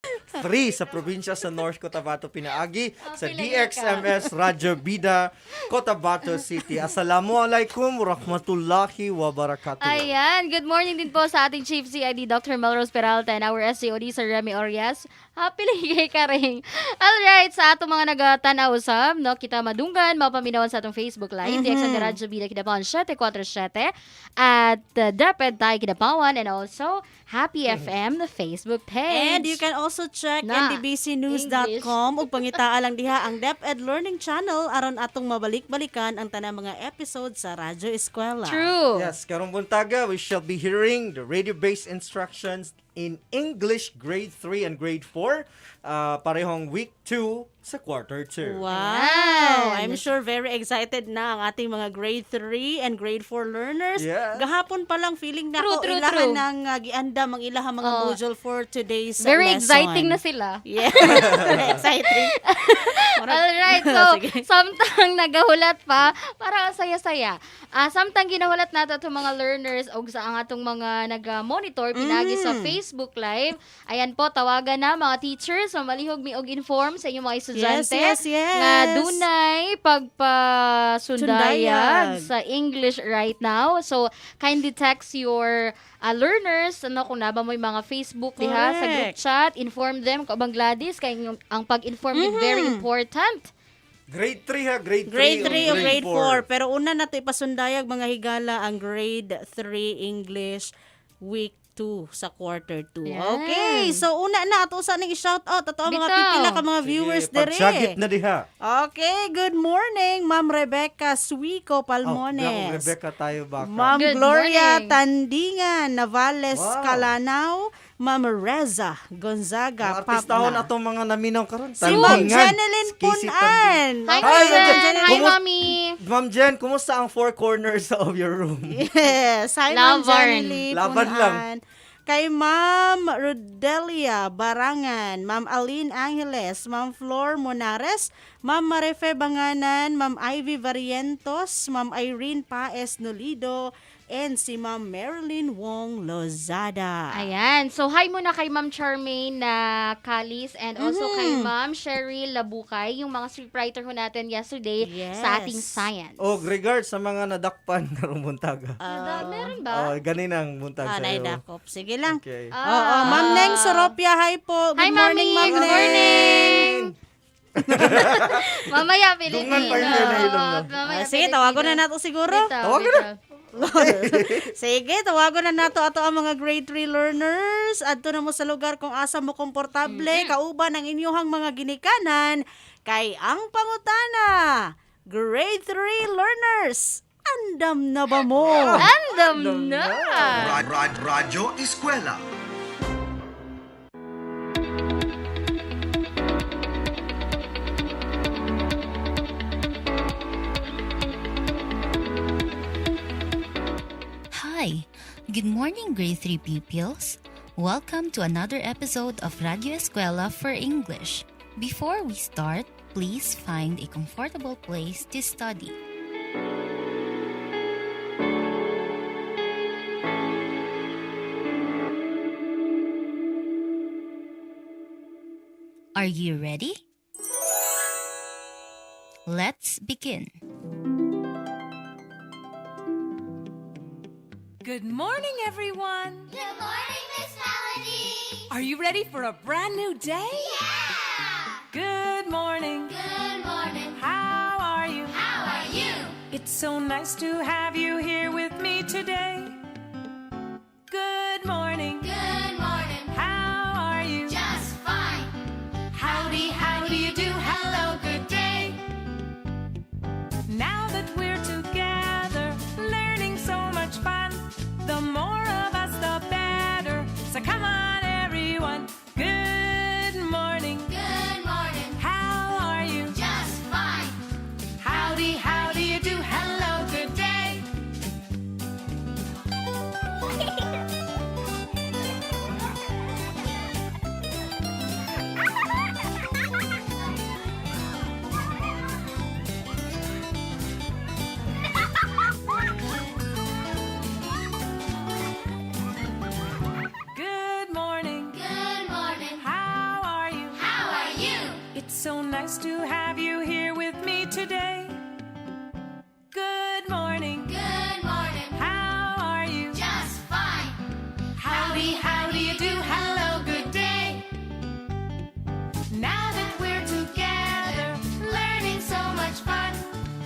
3 sa probinsya sa North Cotabato, Pinaagi, sa pila DXMS Radyo Bida, Cotabato City. Assalamualaikum warahmatullahi wabarakatuh. Ayan, good morning din po sa ating Chief CID, Dr. Melrose Peralta, and our SCOD, Sir Remy Orias. Happy ligay ka rin. Alright, sa atong mga nagatanaw usab, no, kita madunggan, mapaminawan sa atong Facebook Live, DXM Radyo Bida Kidapawan 747, at Daped Tayo Kidapawan, and also Happy FM, the Facebook page. And you can also check Na, ndbcnews.com ug pangitaa lang diha ang DepEd Learning Channel aron atong mabalik-balikan ang tanang mga episode sa Radyo Eskwela. True. Yes, karong buntaga, we shall be hearing the radio-based instructions in English grade 3 and grade 4, parehong week 2 sa quarter 2. Wow! Ayan. I'm sure very excited na ang ating mga grade 3 and grade 4 learners. Yes. Gahapon pa lang feeling na True, ko true, ilahan true. ng giandam ang ilahang mga Oh. module for today's Very lesson. exciting na sila. Yeah, very exciting. Alright, so Sige. samtang nagahulat pa, para saya-saya. Samtang ginahulat nato itong mga learners o sa ang atong mga nag-monitor, pinagi sa Facebook Live, ayan po, tawagan na mga teachers, mamalihog mi og inform sa inyong mga estudyante Yes. nga dunay pagpasundayag sa English right now. So, kindly text your learners, ano, kung naba mo yung mga Facebook diha sa group Correct. chat, inform them kung abang Gladys, kay ang pag-inform is very important. Grade 3 ha, grade 3 Grade 3 o grade 4. 4. Pero una na ito ipasundayag mga higala ang grade 3 English week 2 sa quarter 2. Yan. Okay, so una na ato sa ning i-shout out ato ang mga Bitaw. pipila ka mga viewers Sige, pagsagit dire. na diha. Okay, good morning Ma'am Rebecca Suico Oh, Palmones. Rebecca tayo baka. Ma'am Good Gloria morning. Tandingan Navales Wow. Calanao, Ma'am Reza Gonzaga Mga artistahon Papna. atong mga naminaw karon. Si Ma'am Jeneline Punan. Hi, Hi, Jen! Jen. Hi, Kumus- Mommy! Ma'am Jen, kumusta ang four corners of your room? Yes, hi Ma'am Laban. Janely Laban Punan. lang. Kay Ma'am Rodelia Barangan, Ma'am Aline Angeles, Ma'am Flor Monares, Ma'am Marife Banganan, Ma'am Ivy Varientos, Ma'am Irene Paes Nolido, and si Ma'am Marilyn Wong Lozada. Ayan. So, hi muna kay Ma'am Charmaine na Kalis and also kay Ma'am Cheryl Labukay, yung mga scriptwriter ho natin yesterday Yes. sa ating science. Oh, regards sa mga nadakpan karong buntaga. Meron Oh, ba? ganinang buntag sa iyo. Naidakop. Sige lang. Okay. Oo, Ma'am Neng Soropia, hi po. Good Hi, morning, Mami. Ma'am Good Neng. morning. Mamaya, Pilipino. Dungan pa rin yun, nahilom na. Mamaya, Sige, tawagon na nato siguro. Tawagon na. Sige, tawagon na nato ato ang mga grade 3 learners. Adto na mo sa lugar kung asa mo komportable, kauban ang inyong mga ginikanan. Kay ang pangutana, grade 3 learners, andam na ba mo? Andam na. Radyo Eskwela. Hi, good morning grade 3 pupils. Welcome to another episode of Radio Eskwela for English. Before we start, please find a comfortable place to study. Are you ready? Let's begin. Good morning, everyone. Good morning, Miss Melody. Are you ready for a brand new day? Yeah. Good morning. Good morning. How are you? How are you? It's so nice to have you here with me today. Good morning. Good morning. How are you? Just fine. Howdy, how do you do? Hello, good day. Now that we're together, learning so much fun, the more of us, the better. So come on, everyone. Good morning. Good morning. How are you? Just fine. Howdy, how do you do? Hello, good day. So nice to have you here with me today. Good morning. Good morning. How are you? Just fine. Howdy, how do you do? Hello, good day. Now that we're together, Learning so much fun.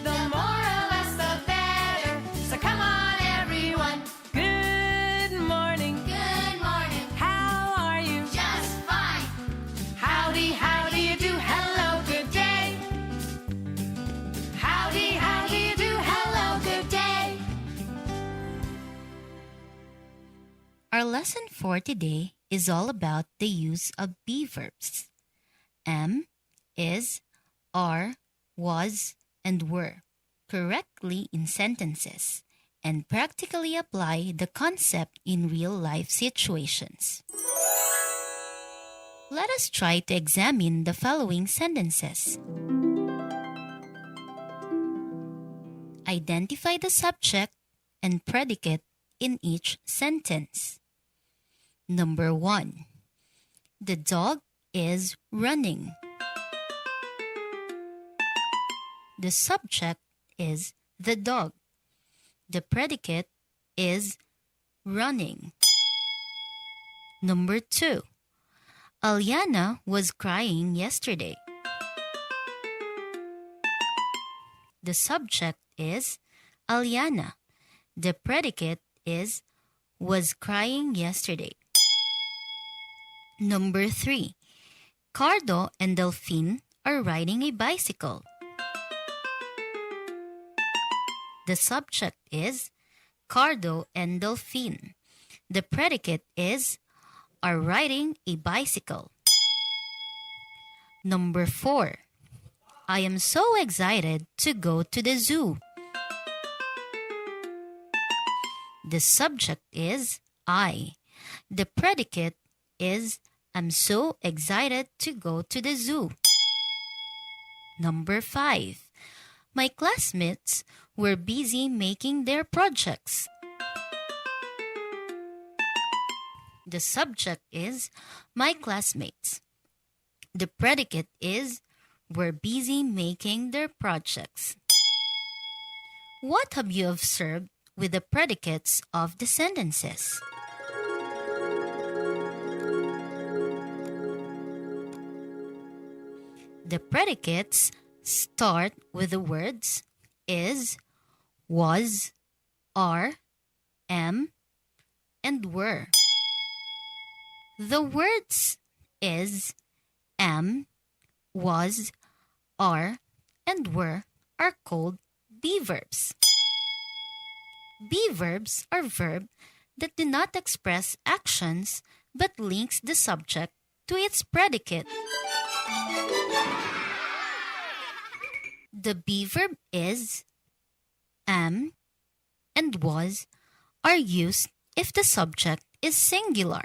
the more of us, the better. So come on, everyone. Good morning. Good morning. How are you? Just fine. Howdy, how do you do? Hello, good day. Howdy, how do you do? Hello, good day. Our lesson for today is all about the use of be verbs. Am, is, are, was, and were correctly in sentences and practically apply the concept in real life situations. Let us try to examine the following sentences. Identify the subject and predicate in each sentence. Number 1. The dog is running. The subject is the dog. The predicate is running. Number 2. Aliana was crying yesterday. The subject is Aliana. The predicate is was crying yesterday. Number 3. Cardo and Delphine are riding a bicycle. The subject is Cardo and Delphine. The predicate is are riding a bicycle. Number 4. I am so excited to go to the zoo. The subject is I. The predicate is I'm so excited to go to the zoo. Number 5. My classmates were busy making their projects. The subject is my classmates. The predicate is were busy making their projects. What have you observed with the predicates of the sentences? The predicates start with the words is, was, are, am, and were. The words is, am, was, are, and were are called be verbs. Be verbs are verbs that do not express actions but links the subject to its predicate. The be verb is, am, and was are used if the subject is singular,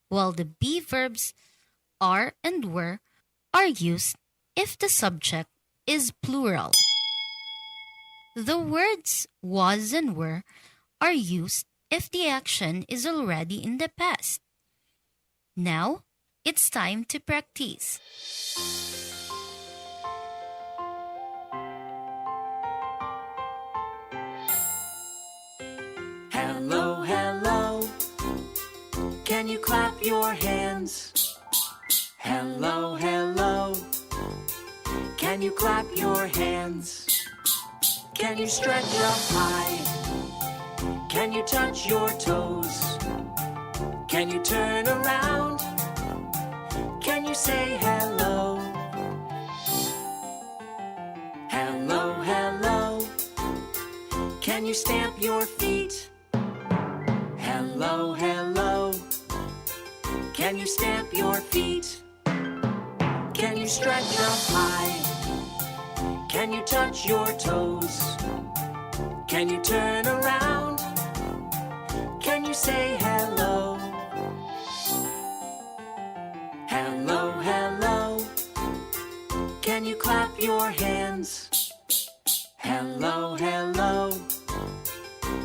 while the be verbs are and were are used if the subject is plural. The words was and were are used if the action is already in the past. Now, it's time to practice. Hello, hello. Can you clap your hands? Hello, hello. Can you clap your hands? Can you stretch up high? Can you touch your toes? Can you turn around? Can you say hello? Hello, hello. Can you stamp your feet? Hello, hello. Can you stamp your feet? Can you stretch up high? Can you touch your toes? Can you turn around? Can you say hello? Hello, hello. Can you clap your hands? Hello, hello.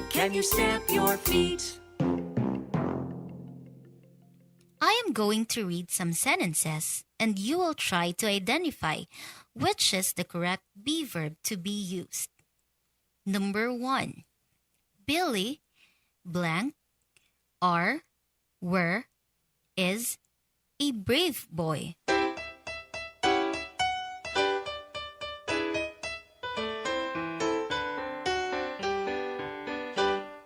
Can you stamp your feet? I am going to read some sentences and you will try to identify which is the correct be verb to be used. Number 1. Billy blank are, were, is a brave boy.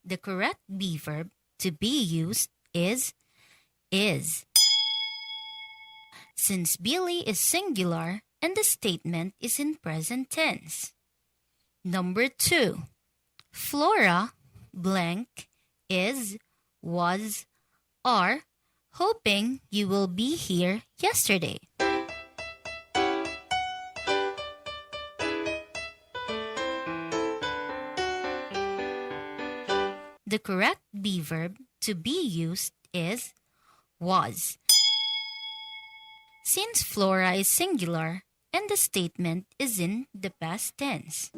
The correct be verb to be used is. Since Billy is singular and the statement is in present tense. Number 2. Flora blank is, was, are, hoping you will be here yesterday. The correct be verb to be used is was. Since Flora is singular and the statement is in the past tense.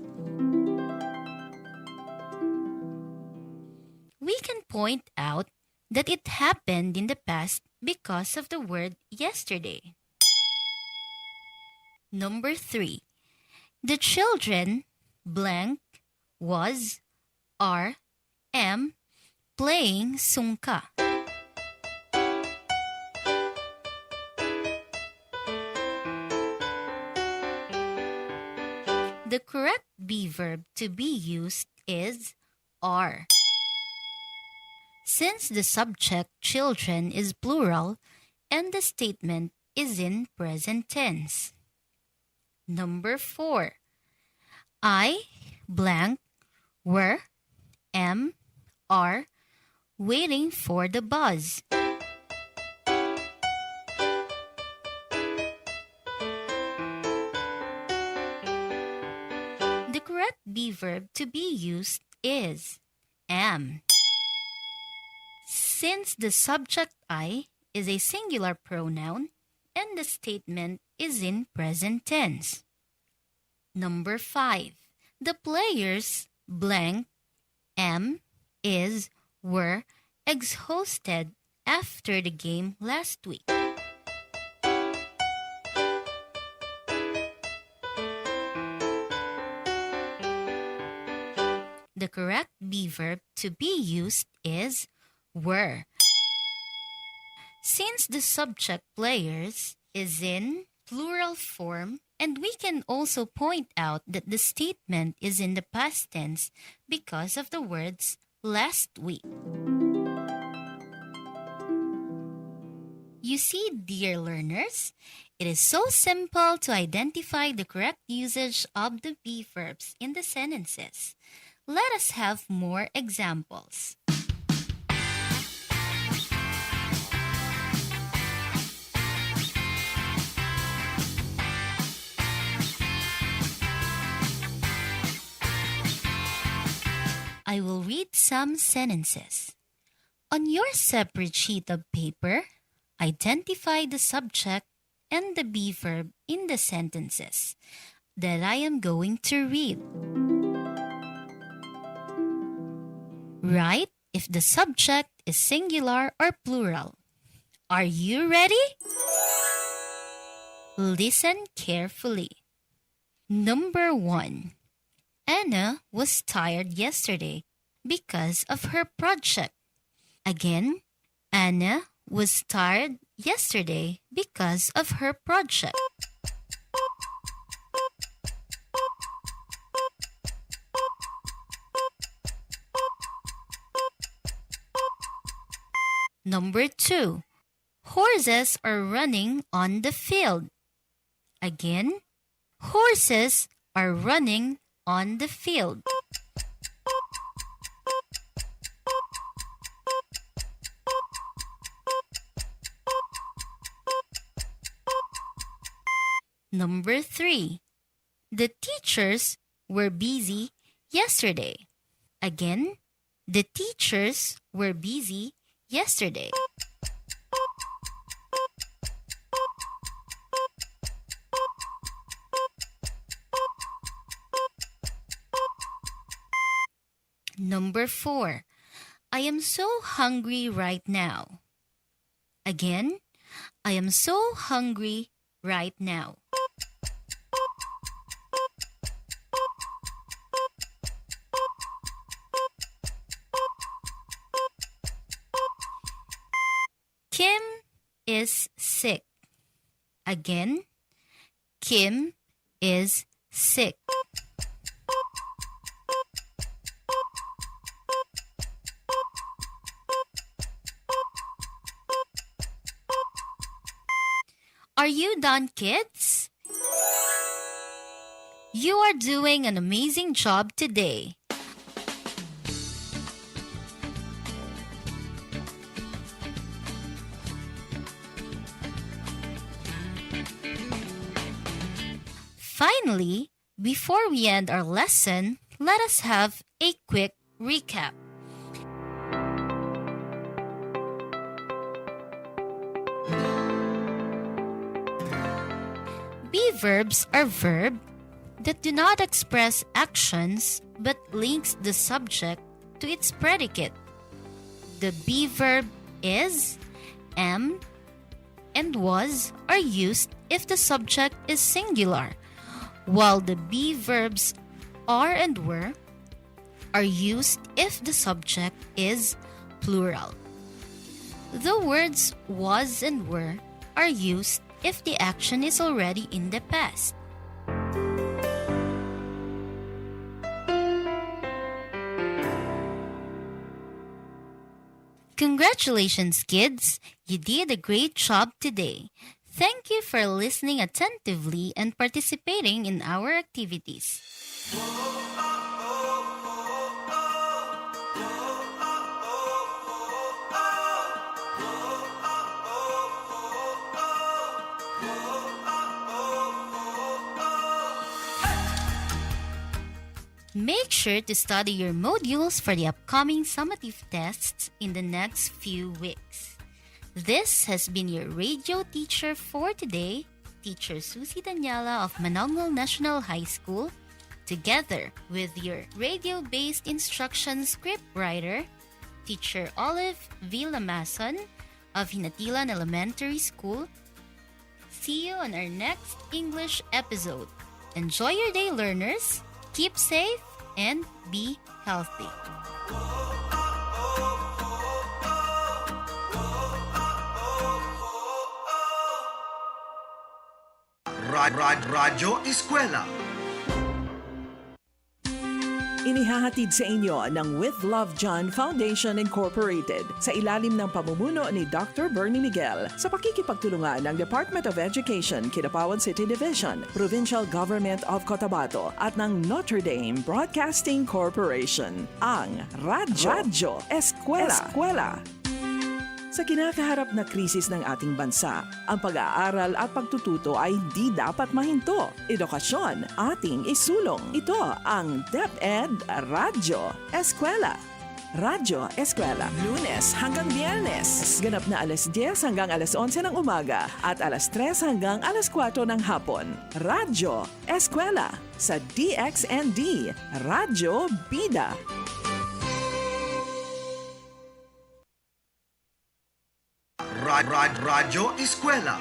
We can point out that it happened in the past because of the word yesterday. Number 3. The children blank was, are, am playing sungka. The correct be verb to be used is are. Since the subject children is plural and the statement is in present tense. Number 4. I blank were, am, are waiting for the bus. The correct be verb to be used is am. Since the subject I is a singular pronoun and the statement is in present tense. Number 5. The players blank am, is, were exhausted after the game last week. The correct be verb to be used is were. Since the subject players is in plural form, and we can also point out that the statement is in the past tense because of the words last week. You see, dear learners, it is so simple to identify the correct usage of the be verbs in the sentences. Let us have more examples. I will read some sentences. On your separate sheet of paper, identify the subject and the be verb in the sentences that I am going to read. Write if the subject is singular or plural. Are you ready? Listen carefully. Number 1. Anna was tired yesterday because of her project. Again, Anna was tired yesterday because of her project. Number 2. Horses are running on the field. Again, horses are running on the field. Number 3. The teachers were busy yesterday. Again, the teachers were busy yesterday. Number 4. I am so hungry right now. Again, I am so hungry right now. Kim is sick. Again, Kim is sick. Are you done, kids? You are doing an amazing job today. Finally, before we end our lesson, let us have a quick recap. Be verbs are verbs that do not express actions but links the subject to its predicate. The be verb is, am, and was are used if the subject is singular, while the be verbs are and were are used if the subject is plural. The words was and were are used if the action is already in the past. Congratulations, kids! You did a great job today. Thank you for listening attentively and participating in our activities. Make sure to study your modules for the upcoming summative tests in the next few weeks. This has been your radio teacher for today, Teacher Susie Daniela of Manongol National High School, together with your radio-based instruction script writer, Teacher Olive V. Lamason of Hinatilan Elementary School. See you on our next English episode. Enjoy your day, learners! Keep safe and be healthy. Radyo Eskwela. Inihahatid sa inyo ng With Love John Foundation Incorporated sa ilalim ng pamumuno ni Dr. Bernie Miguel sa pakikipagtulungan ng Department of Education, Kidapawan City Division, Provincial Government of Cotabato at ng Notre Dame Broadcasting Corporation. Ang Radyo Eskwela. Sa kinakaharap na krisis ng ating bansa, ang pag-aaral at pagtututo ay hindi dapat mahinto. Edukasyon, ating isulong. Ito ang DepEd Radyo Eskwela. Radyo Eskwela, Lunes hanggang Biyernes. Ganap na alas 10 hanggang alas 11 ng umaga at alas 3 hanggang alas 4 ng hapon. Radyo Eskwela sa DXND, Radyo Bida. Radyo Eskwela.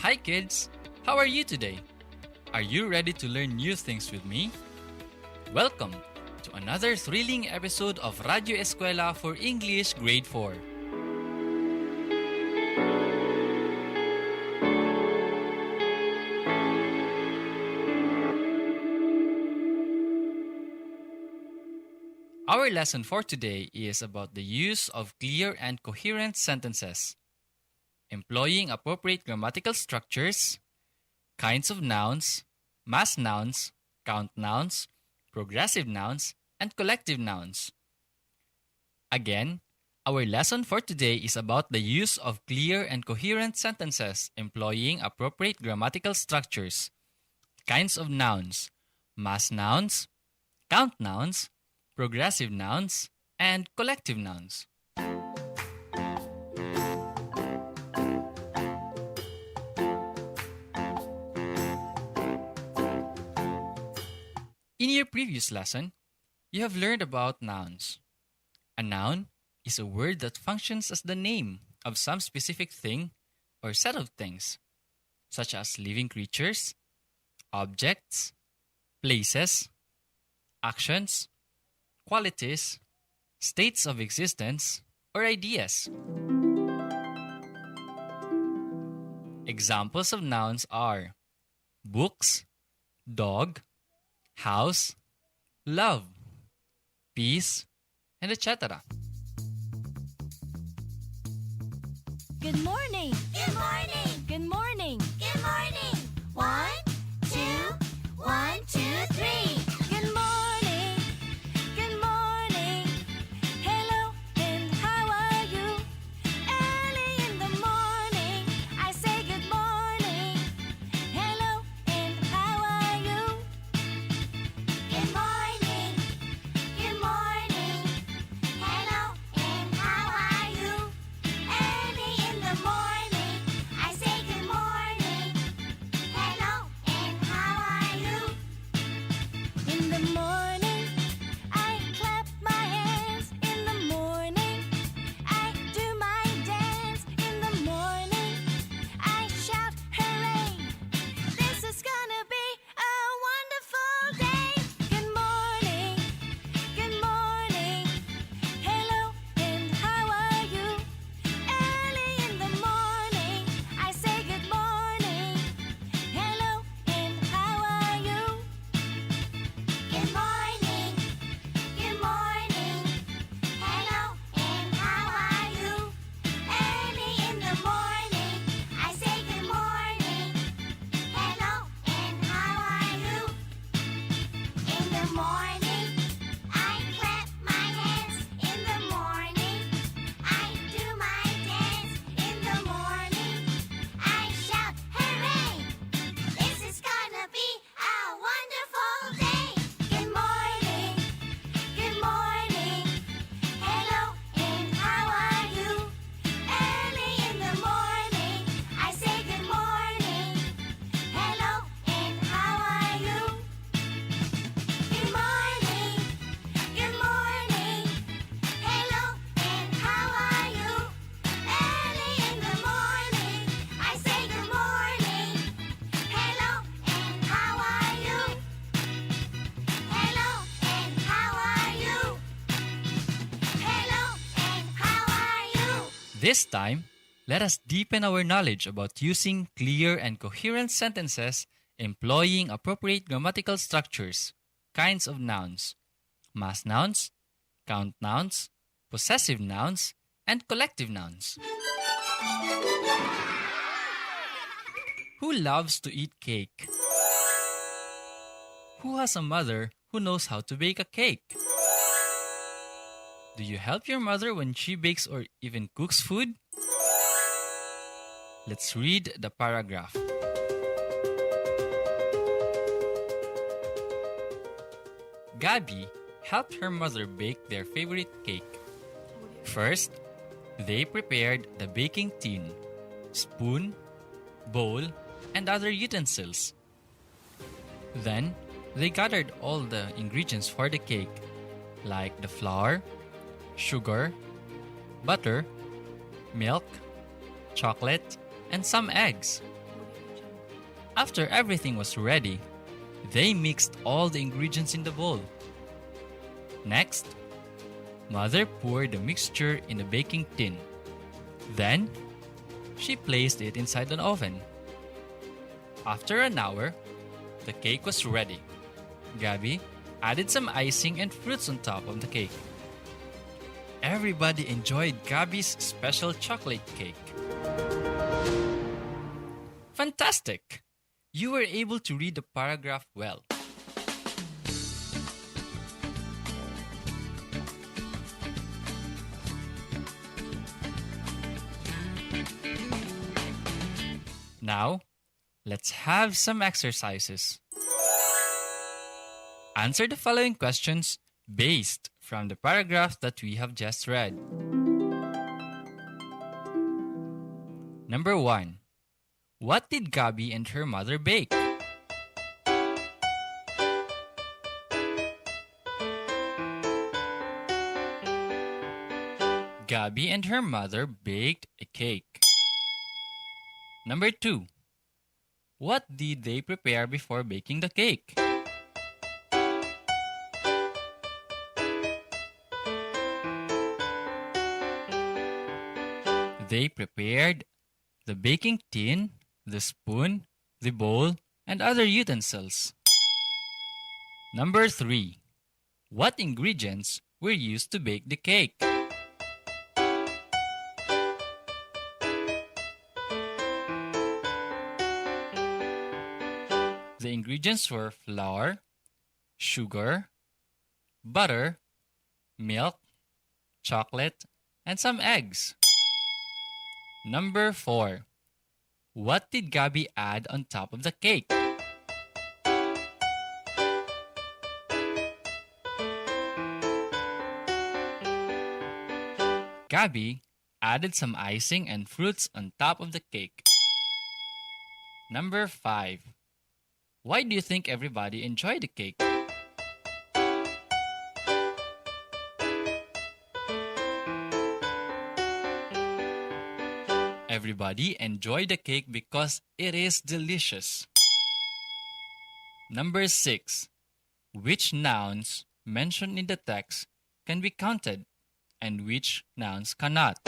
Hi kids! How are you today? Are you ready to learn new things with me? Welcome to another thrilling episode of Radyo Eskwela for English Grade 4. Our lesson for today is about the use of clear and coherent sentences, employing appropriate grammatical structures, kinds of nouns, mass nouns, count nouns, progressive nouns, and collective nouns. Again, our lesson for today is about the use of clear and coherent sentences employing appropriate grammatical structures, kinds of nouns, mass nouns, count nouns, progressive nouns, and collective nouns. In your previous lesson, you have learned about nouns. A noun is a word that functions as the name of some specific thing or set of things, such as living creatures, objects, places, actions, qualities, states of existence, or ideas. Examples of nouns are books, dog, house, love, peace, and etc. Good morning. Good morning. Good morning. Good morning. 1, 2, 1, 2, 3. Good morning. Good morning. Hello, and how are you? Early in the morning, I say good morning. Hello, and how are you? Good morning. Good morning. Hello, and how are you? Early in the morning, I say good morning. Hello, and how are you? In the morning, I clap my hands. In the morning, I do my dance. In the morning, I shout hooray. This is gonna be a wonderful day. Good morning. Good morning. Hello, and how are you? Early in the morning, I say good morning. Hello, and how are you? Good morning. Good morning. Hello, and how are you? Early in the morning, I say good morning. Hello, and how are you? In the morning, I clap my hands. In the morning, I do my dance. In the morning, I shout hooray. This is gonna be a wonderful day. Good morning. Good morning. Hello, and how are you? Early in the morning, I say good morning. Hello, and how are you? Good morning. Good morning. Hello, and how are you? Early in the morning, I say good morning. Hello, and how are you? Hello, and how are you? Hello, and how are you? This time, let us deepen our knowledge about using clear and coherent sentences employing appropriate grammatical structures, kinds of nouns, mass nouns, count nouns, possessive nouns, and collective nouns. Who loves to eat cake? Who has a mother who knows how to bake a cake? Do you help your mother when she bakes or even cooks food? Let's read the paragraph. Gabby helped her mother bake their favorite cake. First, they prepared the baking tin, spoon, bowl, and other utensils. Then, they gathered all the ingredients for the cake, like the flour, sugar, butter, milk, chocolate, and some eggs. After everything was ready, they mixed all the ingredients in the bowl. Next, Mother poured the mixture in the baking tin. Then, she placed it inside an oven. After an hour, the cake was ready. Gabby added some icing and fruits on top of the cake. Everybody enjoyed Gabby's special chocolate cake. Fantastic! You were able to read the paragraph well. Now, let's have some exercises. Answer the following questions based from the paragraph that we have just read. Number 1. What did Gabby and her mother bake? Gabby and her mother baked a cake. Number 2. What did they prepare before baking the cake? They prepared the baking tin, the spoon, the bowl, and other utensils. Number 3. What ingredients were used to bake the cake? The ingredients were flour, sugar, butter, milk, chocolate, and some eggs. Number 4. What did Gabby add on top of the cake? Gabby added some icing and fruits on top of the cake. Number 5. Why do you think everybody enjoyed the cake? Everybody enjoyed the cake because it is delicious. Number 6. Which nouns mentioned in the text can be counted and which nouns cannot?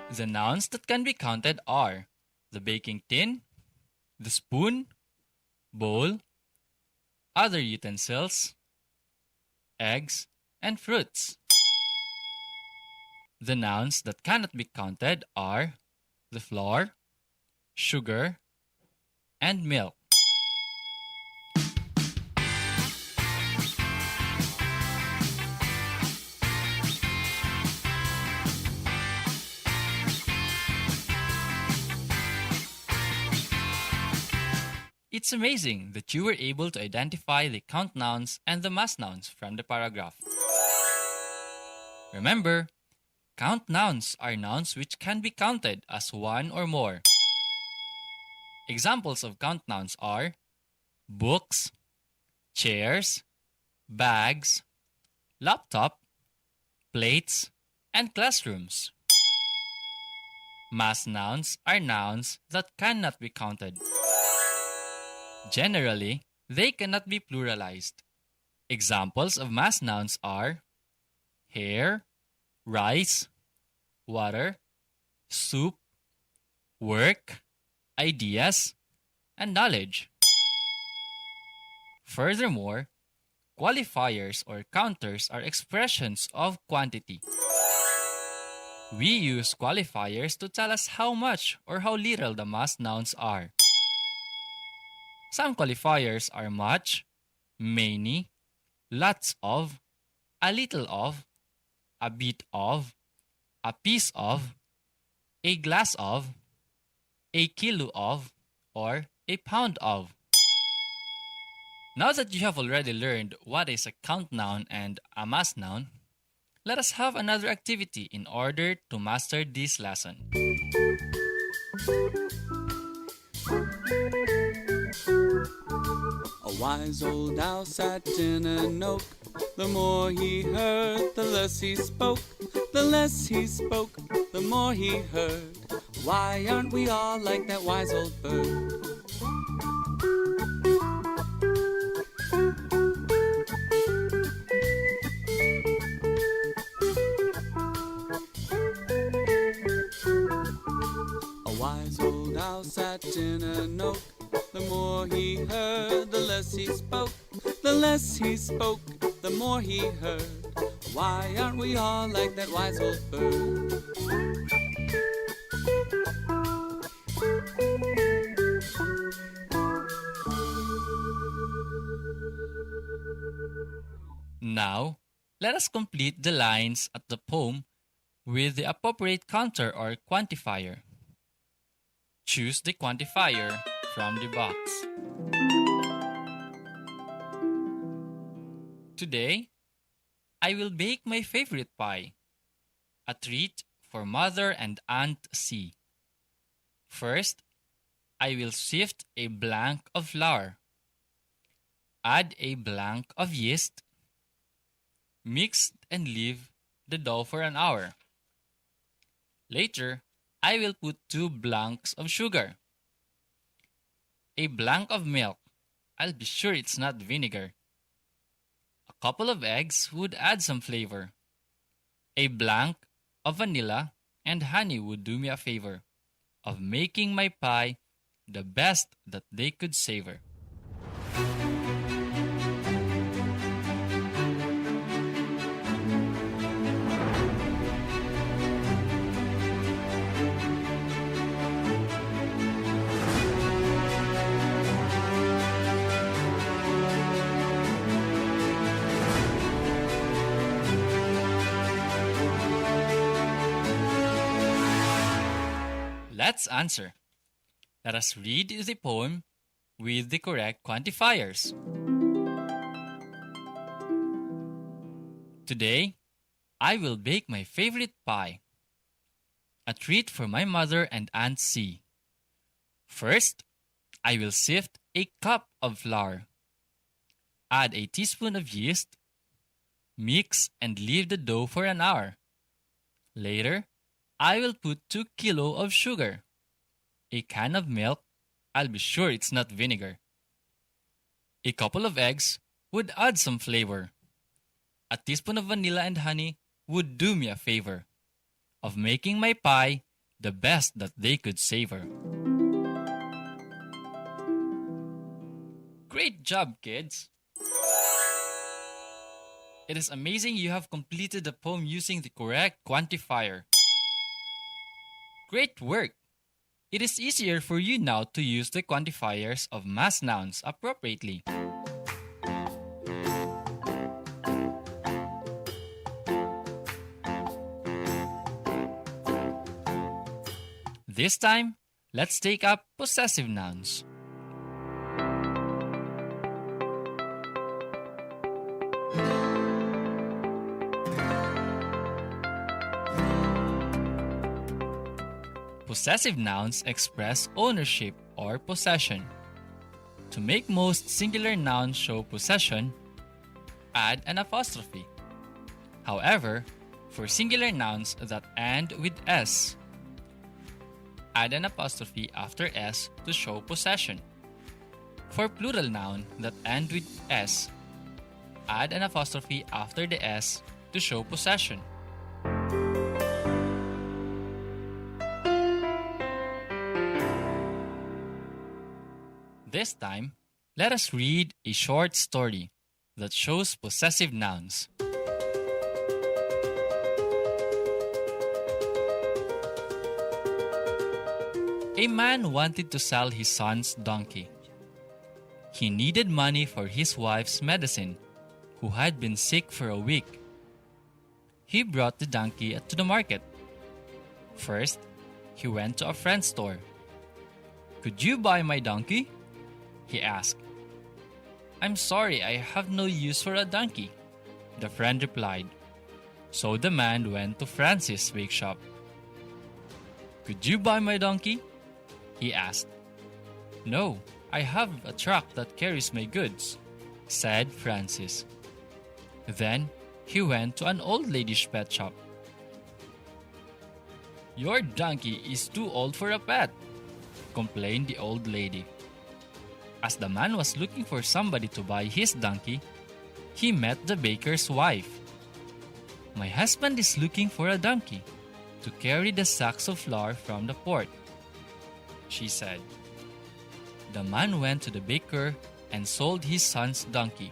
The nouns that can be counted are the baking tin, the spoon, bowl, other utensils, eggs, and fruits. The nouns that cannot be counted are the flour, sugar, and milk. It's amazing that you were able to identify the count nouns and the mass nouns from the paragraph. Remember, count nouns are nouns which can be counted as one or more. Examples of count nouns are books, chairs, bags, laptop, plates, and classrooms. Mass nouns are nouns that cannot be counted. Generally, they cannot be pluralized. Examples of mass nouns are hair, rice, water, soup, work, ideas, and knowledge. Furthermore, qualifiers or counters are expressions of quantity. We use qualifiers to tell us how much or how little the mass nouns are. Some qualifiers are much, many, lots of, a little of, a bit of, a piece of, a glass of, a kilo of, or a pound of. Now that you have already learned what is a count noun and a mass noun, let us have another activity in order to master this lesson. A wise old owl sat in an oak. The more he heard, the less he spoke. The less he spoke, the more he heard. Why aren't we all like that wise old bird? A wise old owl sat in an oak. The more he heard, the less he spoke. The less he spoke, the more he heard. Why aren't we all like that wise old bird? Now, let us complete the lines at the poem with the appropriate counter or quantifier. Choose the quantifier from the box. Today, I will bake my favorite pie, a treat for Mother and Aunt C. First, I will sift a blank of flour. Add a blank of yeast. Mix and leave the dough for an hour. Later, I will put 2 blanks of sugar. A blank of milk. I'll be sure it's not vinegar. A couple of eggs would add some flavor. A blank of vanilla and honey would do me a favor of making my pie the best that they could savor. Let's answer. Let us read the poem with the correct quantifiers. Today, I will bake my favorite pie, a treat for my mother and Aunt C. First, I will sift a cup of flour. Add a teaspoon of yeast. Mix and leave the dough for an hour. Later, I will put 2 kilos of sugar. A can of milk. I'll be sure it's not vinegar. A couple of eggs would add some flavor. A teaspoon of vanilla and honey would do me a favor of making my pie the best that they could savor. Great job, kids! It is amazing you have completed the poem using the correct quantifier. Great work! It is easier for you now to use the quantifiers of mass nouns appropriately. This time, let's take up possessive nouns. Possessive nouns express ownership or possession. To make most singular nouns show possession, add an apostrophe. However, for singular nouns that end with S, add an apostrophe after S to show possession. For plural noun that end with S, add an apostrophe after the S to show possession. This time, let us read a short story that shows possessive nouns. A man wanted to sell his son's donkey. He needed money for his wife's medicine, who had been sick for a week. He brought the donkey to the market. First, he went to a friend's store. "Could you buy my donkey?" he asked. "I'm sorry, I have no use for a donkey," the friend replied. So the man went to Francis' bake shop. "Could you buy my donkey?" he asked. "No, I have a truck that carries my goods," said Francis. Then he went to an old lady's pet shop. "Your donkey is too old for a pet," complained the old lady. As the man was looking for somebody to buy his donkey, he met the baker's wife. "My husband is looking for a donkey to carry the sacks of flour from the port," she said. The man went to the baker and sold his son's donkey.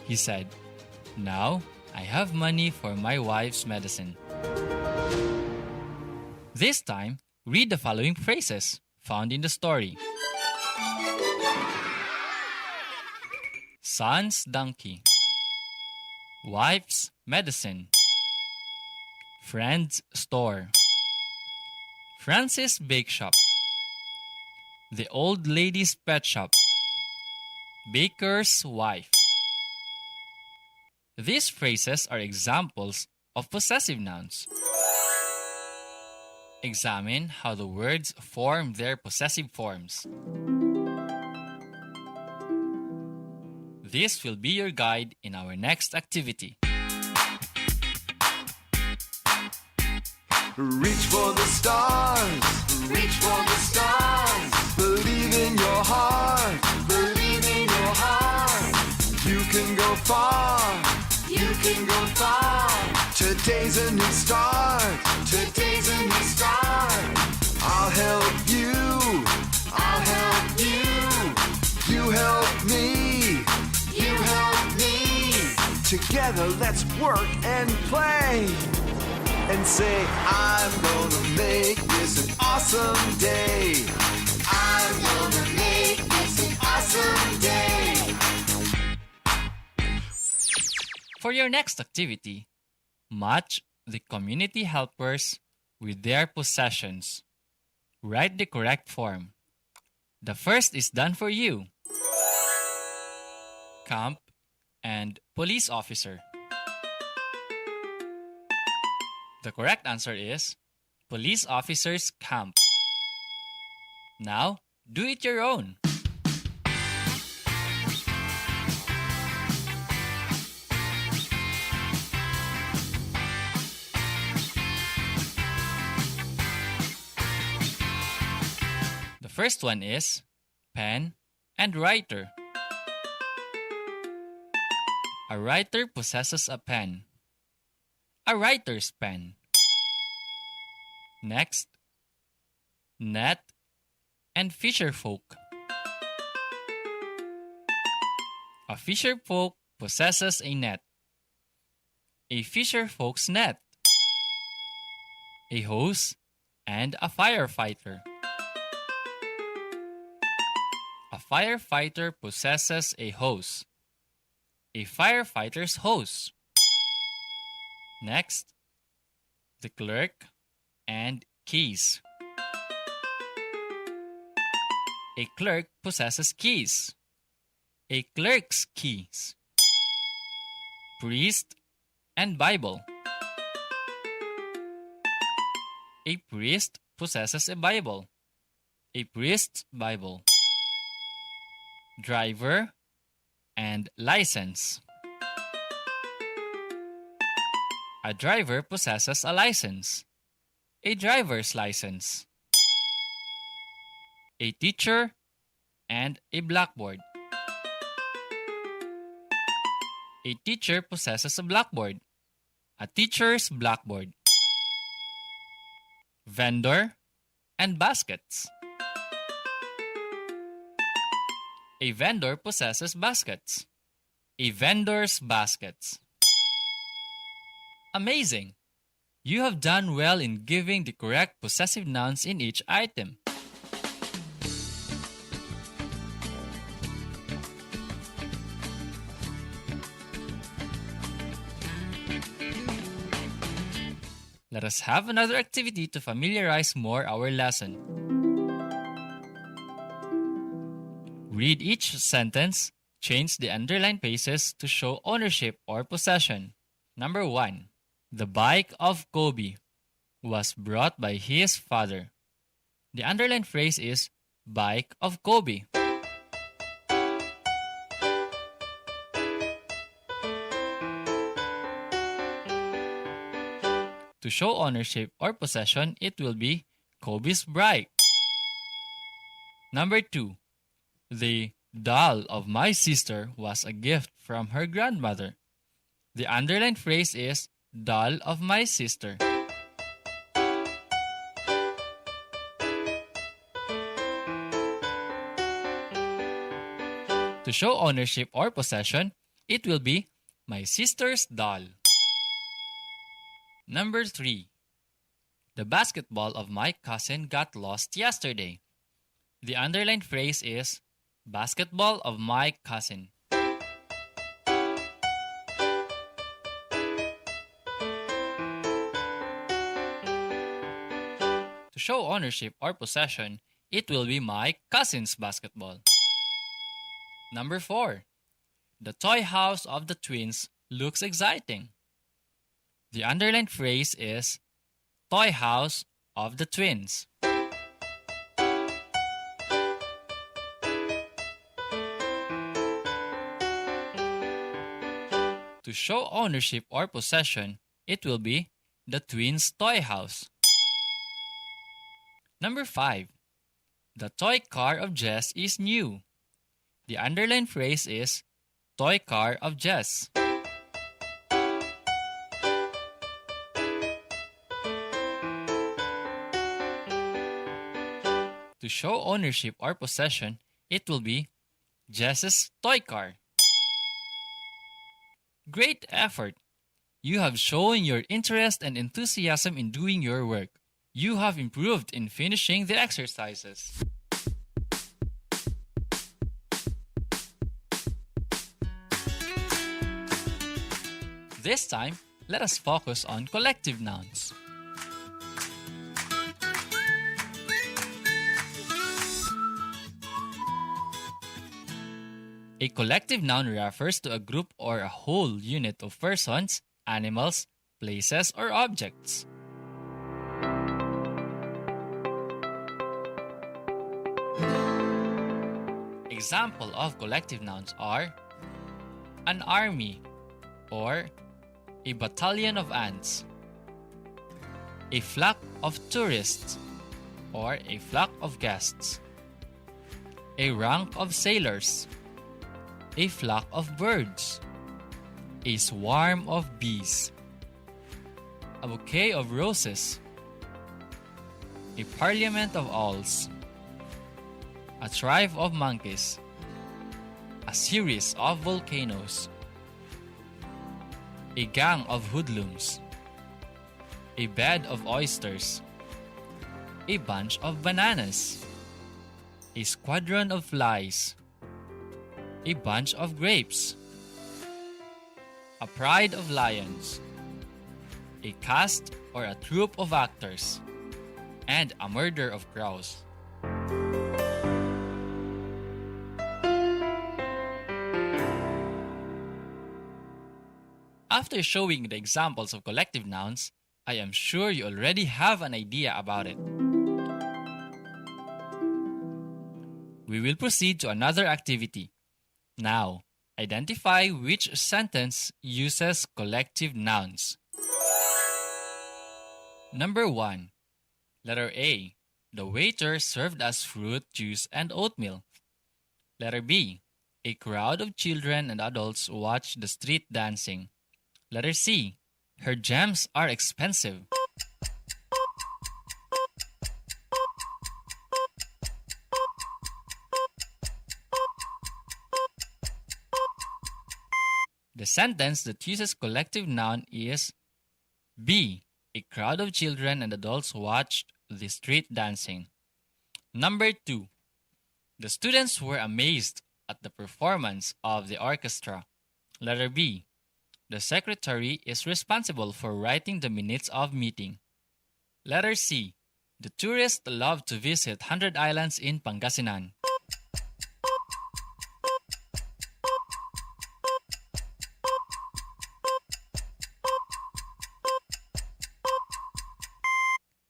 He said, "Now I have money for my wife's medicine." This time, read the following phrases found in the story. Son's donkey. Wife's medicine. Friend's store. Francis' bake shop. The old lady's pet shop. Baker's wife. These phrases are examples of possessive nouns. Examine how the words form their possessive forms. This will be your guide in our next activity. Reach for the stars. Reach for the stars. Believe in your heart. Believe in your heart. You can go far. You can go far. Today's a new start. Today's a new start. I'll help you. I'll help you. You help me. You help me. Together let's work and play. And say, I'm gonna make this an awesome day. I'm gonna make this an awesome day. For your next activity, match the community helpers with their possessions. Write the correct form. The first is done for you. Camp and police officer. The correct answer is police officers camp. Now, do it your own. The first one is pen and writer. A writer possesses a pen. A writer's pen. Next, net and fisher folk. A fisher folk possesses a net. A fisher folk's net. A hose and a firefighter. A firefighter possesses a hose. A firefighter's hose. Next, the clerk and keys. A clerk possesses keys. A clerk's keys. Priest and Bible. A priest possesses a Bible. A priest's Bible. Driver and license. A driver possesses a license. A driver's license. A teacher and a blackboard. A teacher possesses a blackboard. A teacher's blackboard. Vendor and baskets. A vendor possesses baskets. A vendor's baskets. Amazing! You have done well in giving the correct possessive nouns in each item. Let us have another activity to familiarize more our lesson. Read each sentence, change the underlined phrases to show ownership or possession. Number 1. The bike of Kobe was brought by his father. The underlined phrase is bike of Kobe. To show ownership or possession, it will be Kobe's bike. Number 2. The doll of my sister was a gift from her grandmother. The underlined phrase is doll of my sister. To show ownership or possession, it will be my sister's doll. Number 3. The basketball of my cousin got lost yesterday. The underlined phrase is basketball of my cousin. To show ownership or possession, it will be my cousin's basketball. Number 4. The toy house of the twins looks exciting. The underlined phrase is toy house of the twins. show ownership or possession, it will be the twins' toy house. Number 5. The toy car of Jess is new. The underlined phrase is toy car of Jess. To show ownership or possession, it will be Jess's toy car. Great effort! You have shown your interest and enthusiasm in doing your work. You have improved in finishing the exercises. This time, let us focus on collective nouns. A collective noun refers to a group or a whole unit of persons, animals, places, or objects. Example of collective nouns are an army or a battalion of ants, a flock of tourists or a flock of guests, a rank of sailors, a flock of birds, a swarm of bees, a bouquet of roses, a parliament of owls, a tribe of monkeys, a series of volcanoes, a gang of hoodlums, a bed of oysters, a bunch of bananas, a squadron of flies, a bunch of grapes, a pride of lions, a cast or a troupe of actors, and a murder of crows. After showing the examples of collective nouns, I am sure you already have an idea about it. We will proceed to another activity. Now, identify which sentence uses collective nouns. Number 1. Letter A. The waiter served us fruit, juice, and oatmeal. Letter B. A crowd of children and adults watched the street dancing. Letter C. Her gems are expensive. The sentence that uses collective noun is B. A crowd of children and adults watched the street dancing. Number 2. The students were amazed at the performance of the orchestra. Letter B. The secretary is responsible for writing the minutes of meeting. Letter C. The tourists love to visit 100 Islands in Pangasinan.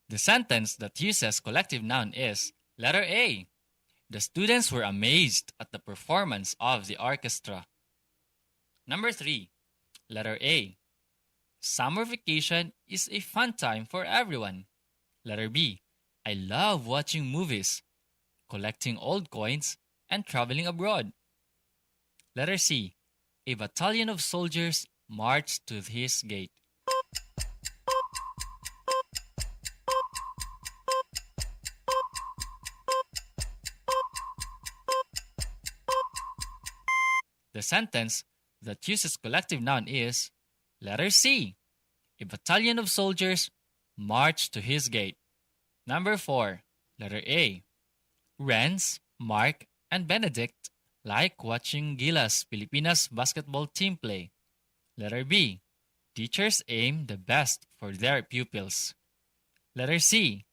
The sentence that uses collective noun is letter A. The students were amazed at the performance of the orchestra. Number 3. Letter A. Summer vacation is a fun time for everyone. Letter B. I love watching movies, collecting old coins, and traveling abroad. Letter C. A battalion of soldiers marched to his gate. The sentence that uses collective noun is letter C. A battalion of soldiers marched to his gate. Number 4. Letter A. Renz, Mark, and Benedict like watching Gilas Pilipinas basketball team play. Letter B. Teachers aim the best for their pupils. Letter C.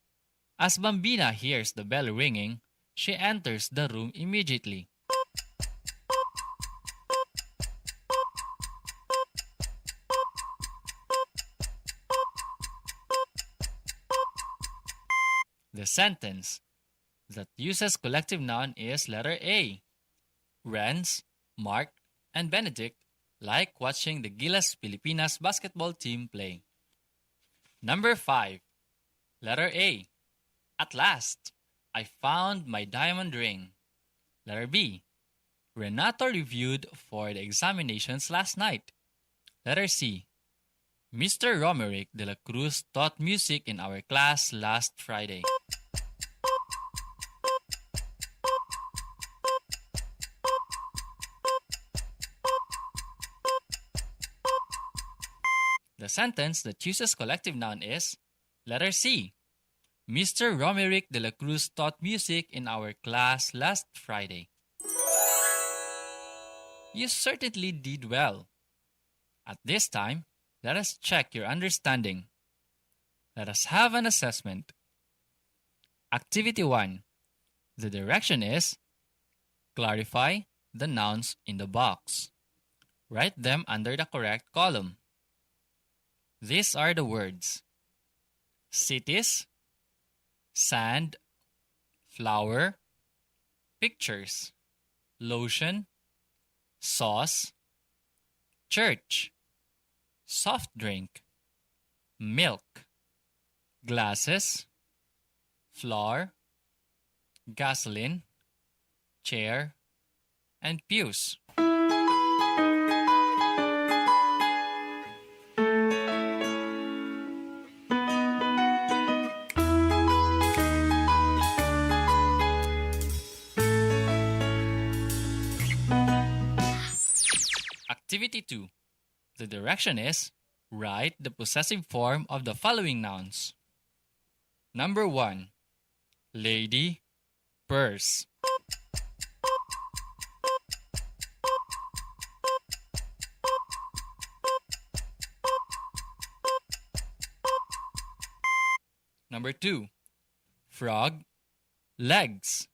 As Bambina hears the bell ringing, she enters the room immediately. The sentence that uses collective noun is letter A. Renz, Mark, and Benedict like watching the Gilas Pilipinas basketball team play. Number 5. Letter A. At last, I found my diamond ring. Letter B. Renato reviewed for the examinations last night. Letter C. Mr. Romerick de la Cruz taught music in our class last Friday. The sentence that uses collective noun is letter C. Mr. Romerick de la Cruz taught music in our class last Friday. You certainly did well. At this time, let us check your understanding. Let us have an assessment. Activity 1. The direction is clarify the nouns in the box. Write them under the correct column. These are the words: cities, sand, flower, pictures, lotion, sauce, church, soft drink, milk, glasses, floor, gasoline, chair, and pews. Activity 2. The direction is write the possessive form of the following nouns. Number 1. Lady, purse. Number 2. Frog, legs.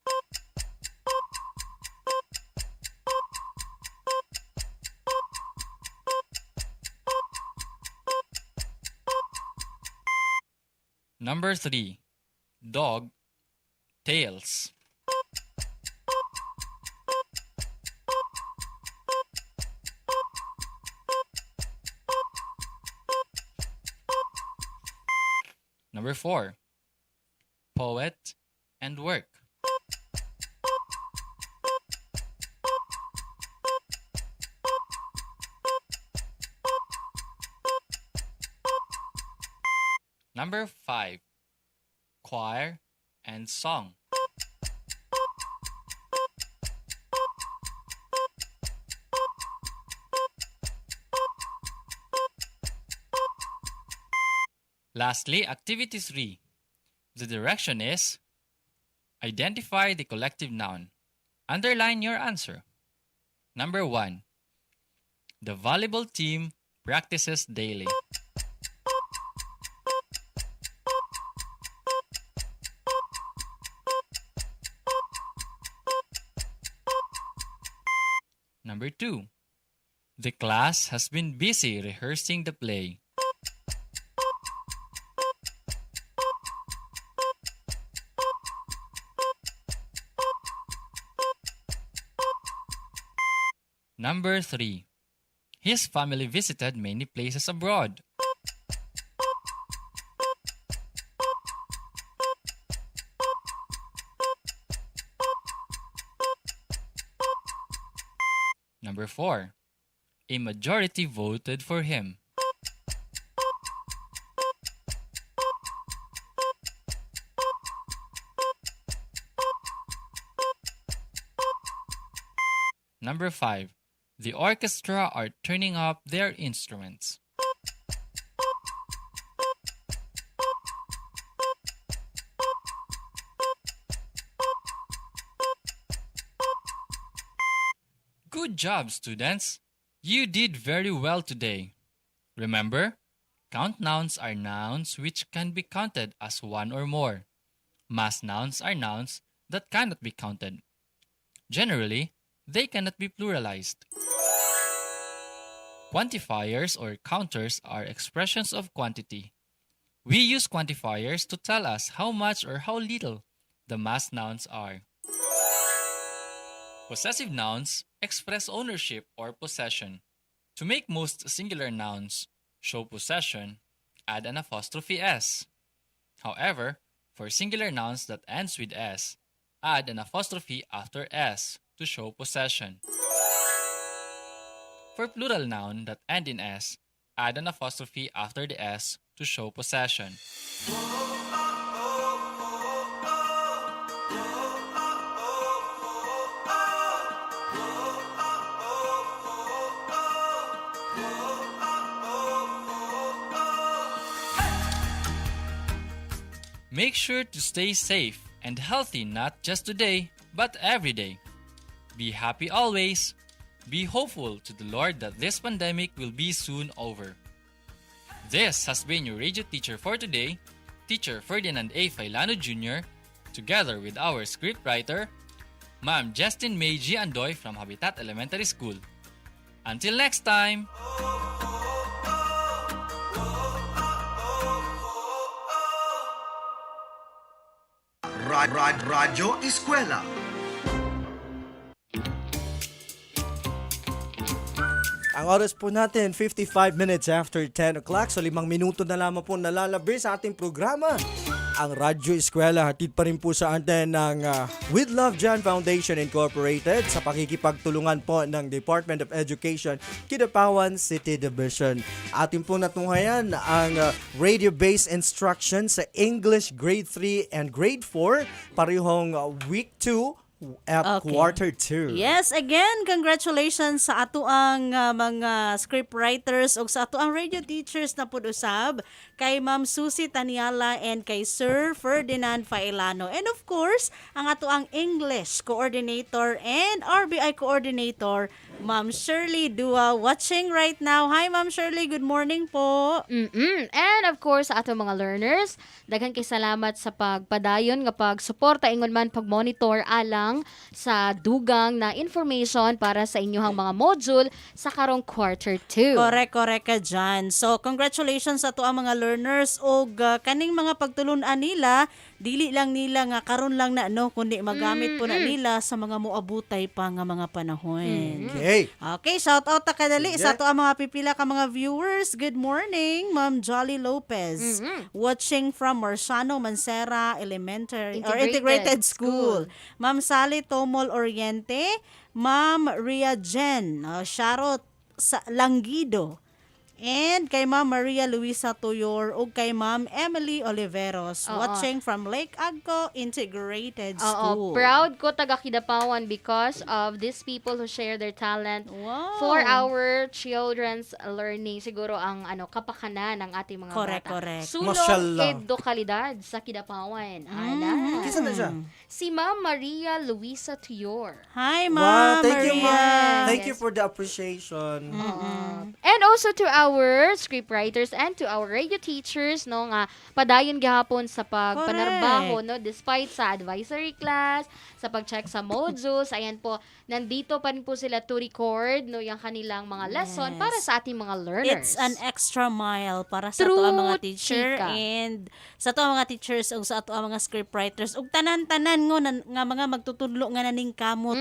Number 3. Dog, tails. Number 4. Poet and work. Number 5. Choir and song. Lastly, activity 3. The direction is identify the collective noun. Underline your answer. Number 1. The volleyball team practices daily. Number 2. The class has been busy rehearsing the play. Number 3. His family visited many places abroad. Number 4. A majority voted for him. Number 5. The orchestra are turning up their instruments. Good job, students! You did very well today. Remember, count nouns are nouns which can be counted as one or more. Mass nouns are nouns that cannot be counted. Generally, they cannot be pluralized. Quantifiers or counters are expressions of quantity. We use quantifiers to tell us how much or how little the mass nouns are. Possessive nouns express ownership or possession. To make most singular nouns show possession, add an apostrophe s. However, for singular nouns that ends with s, add an apostrophe after s to show possession. For plural noun that end in s, add an apostrophe after the s to show possession. Make sure to stay safe and healthy not just today, but every day. Be happy always. Be hopeful to the Lord that this pandemic will be soon over. This has been your radio teacher for today, Teacher Ferdinand A. Failano Jr., together with our scriptwriter, Ma'am Justin May G. Andoy from Habitat Elementary School. Until next time! Radyo Eskwela. Ang oras po natin, 55 minutes after 10 o'clock. So 5 minuto na lamang po nalalabi sa ating programa. Ang Radyo Eskwela, hatid pa rin po sa atin ng With Love John Foundation Incorporated sa pakikipagtulungan po ng Department of Education, Kidapawan City Division. Atin po natunghayan ang radio-based instruction sa English Grade 3 and Grade 4, parehong Week 2 at Quarter 2. Yes, again, congratulations sa ato ang mga scriptwriters o sa ato ang radio teachers na pud usab kay Ma'am Susie Taniala and kay Sir Ferdinand Failano. And of course, ang ato ang English coordinator and RBI coordinator, Ma'am Shirley Dua, watching right now. Hi, Ma'am Shirley. Good morning po. And of course, sa ato mga learners, daghan kay salamat sa pagpadayon nga pagsuporta ingon man pag-monitor alang sa dugang na information para sa inyong mga module sa karong Quarter 2. Correct ka dyan. So, congratulations sa ato ang mga learners o kaning mga pagtulunan nila, dili lang nila nga karon lang na kundi magamit po na nila sa mga muabutay pa nga mga panahon. Okay, shout out ta kadali sa ato ang mga pipila ka mga viewers. Good morning, Ma'am Jolly Lopez. Watching from Marciano Mancera Elementary or Integrated School. Ma'am Sally Tomol Oriente, Ma'am Ria Jen, Sharot Langido, and kay Ma'am Maria Luisa Tuyor ug kay Ma'am Emily Oliveros, watching from Lake Agco Integrated School. Proud ko taga Kidapawan because of these people who share their talent for our children's learning. Siguro ang kapakanan ng ating mga bata. Correct. Sulong edukalidad sa Kidapawan. Kisa na siya? Si Ma'am Maria Luisa Tuyor. Hi, Ma'am Thank you, Maria. Ma'am. Thank you for the appreciation. And also to our scriptwriters and to our radio teachers nga padayon gihapon sa pagpanarbaho despite sa advisory class, sa pag-check sa modules. Ayan po, nandito pa rin po sila to record yung kanilang mga lesson para sa ating mga learners. It's an extra mile para sa ato ang mga teacher and sa ato ang mga teachers o sa ato ang mga scriptwriters ug tanan-tanan nga mga magtutudlo nga naning kamot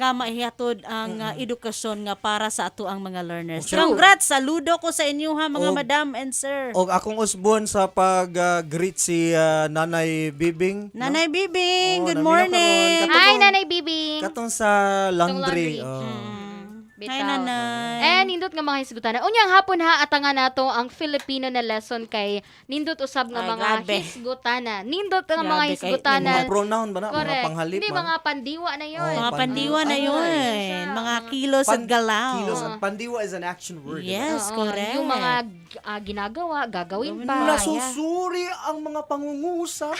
nga maihatod ang edukasyon nga para sa ato ang mga learners. Congrats, saludo ko sa inyo ha mga madam and sir. Og akong usbon sa pag-greet si Nanay Bibing. Nanay Bibing, good namina morning. karon. Hi, Nanay Bibing. Katong sa laundry. Hi, Nanay. And nindot nga mga hisgutan. Unyang hapon ha atangan nato ang Filipino na lesson kay nindot usab nga mga hisgutana. Nindot nga mga hisgutana. Mga pronoun ba na? Correct. Mga panghalip. Hindi, mga pandiwa na yun. Mga pandiwa na yun. Mga kilos at galaw. Kilos at pandiwa is an action word. Yes, correct. Yung mga ginagawa, gagawin pa. Nasusuri ang mga pangungusap.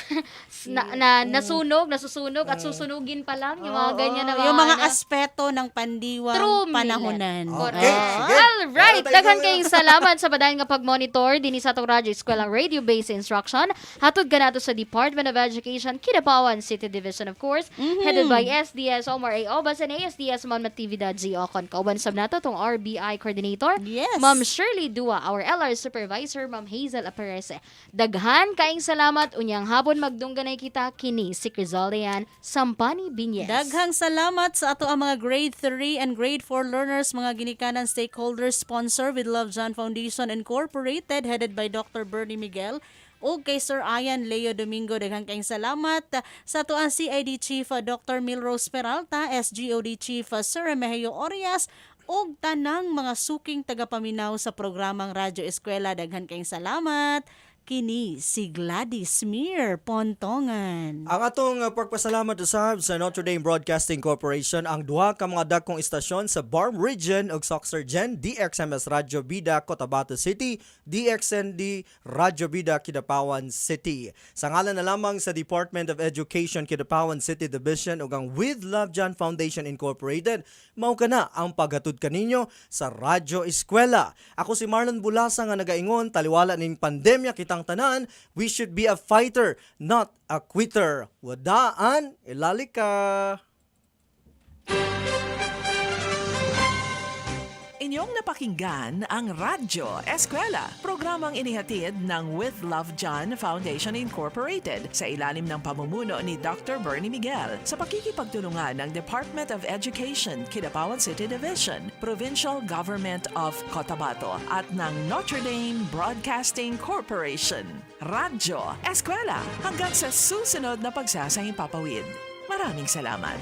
Nasusunog at susunugin pa lang. Yung mga ganyan na yung mga aspeto ng pandiwang panahonan. Okay, sige. Alright, daghan kayong salamat sa badayon nga pag-monitor dinhi sa atong Radyo Eskwela radio-based instruction. Hatod ka nato sa Department of Education, Kidapawan City Division, of course, headed by SDS Omar A. Obas and ASDS Ma'am Natividad-G. Ocon. Kauban sab nato tong RBI coordinator, Ma'am Shirley Dua, our LR supervisor, Ma'am Hazel Aparese. Daghan kaayong salamat. Unyang hapon magdungganay kita kini si Crizolian Sampani Binyes. Daghang salamat sa ato ang mga grade 3 and grade 4 learners, mga ginikanan stakeholders, sponsor with Love John Foundation Incorporated, headed by Dr. Bernie Miguel, o kay Sir Ian Leo Domingo. Daghang kayong salamat sa tuang CID Chief Dr. Milrose Peralta, SGOD Chief Sir Remigio Orias, og tanang mga suking tagapaminaw sa programang Radyo Eskwela. Daghan kayong salamat. Kini si Gladys Mir Pontongan. Ang atong pagpasalamat usab sa Notre Dame Broadcasting Corporation, ang duha ka mga dakong istasyon sa Barm Region ug Soxergen, DXMS Radyo Bida Cotabato City, DXND Radyo Bida Kidapawan City. Sa ngalan na lamang sa Department of Education Kidapawan City Division ug ang With Love John Foundation Incorporated, mao kana ang paghatod kaninyo sa Radyo Eskwela. Ako si Marlon Bulasa nga nagaingon, taliwala ning pandemya kitang tanan, we should be a fighter, not a quitter. Wadaan, ilalika. Inyong napakinggan ang Radyo Eskwela, programang inihatid ng With Love John Foundation Incorporated sa ilalim ng pamumuno ni Dr. Bernie Miguel sa pakikipagtulungan ng Department of Education, Kidapawan City Division, Provincial Government of Cotabato at ng Notre Dame Broadcasting Corporation. Radyo Eskwela, hanggang sa susunod na pagsasahing papawid. Maraming salamat.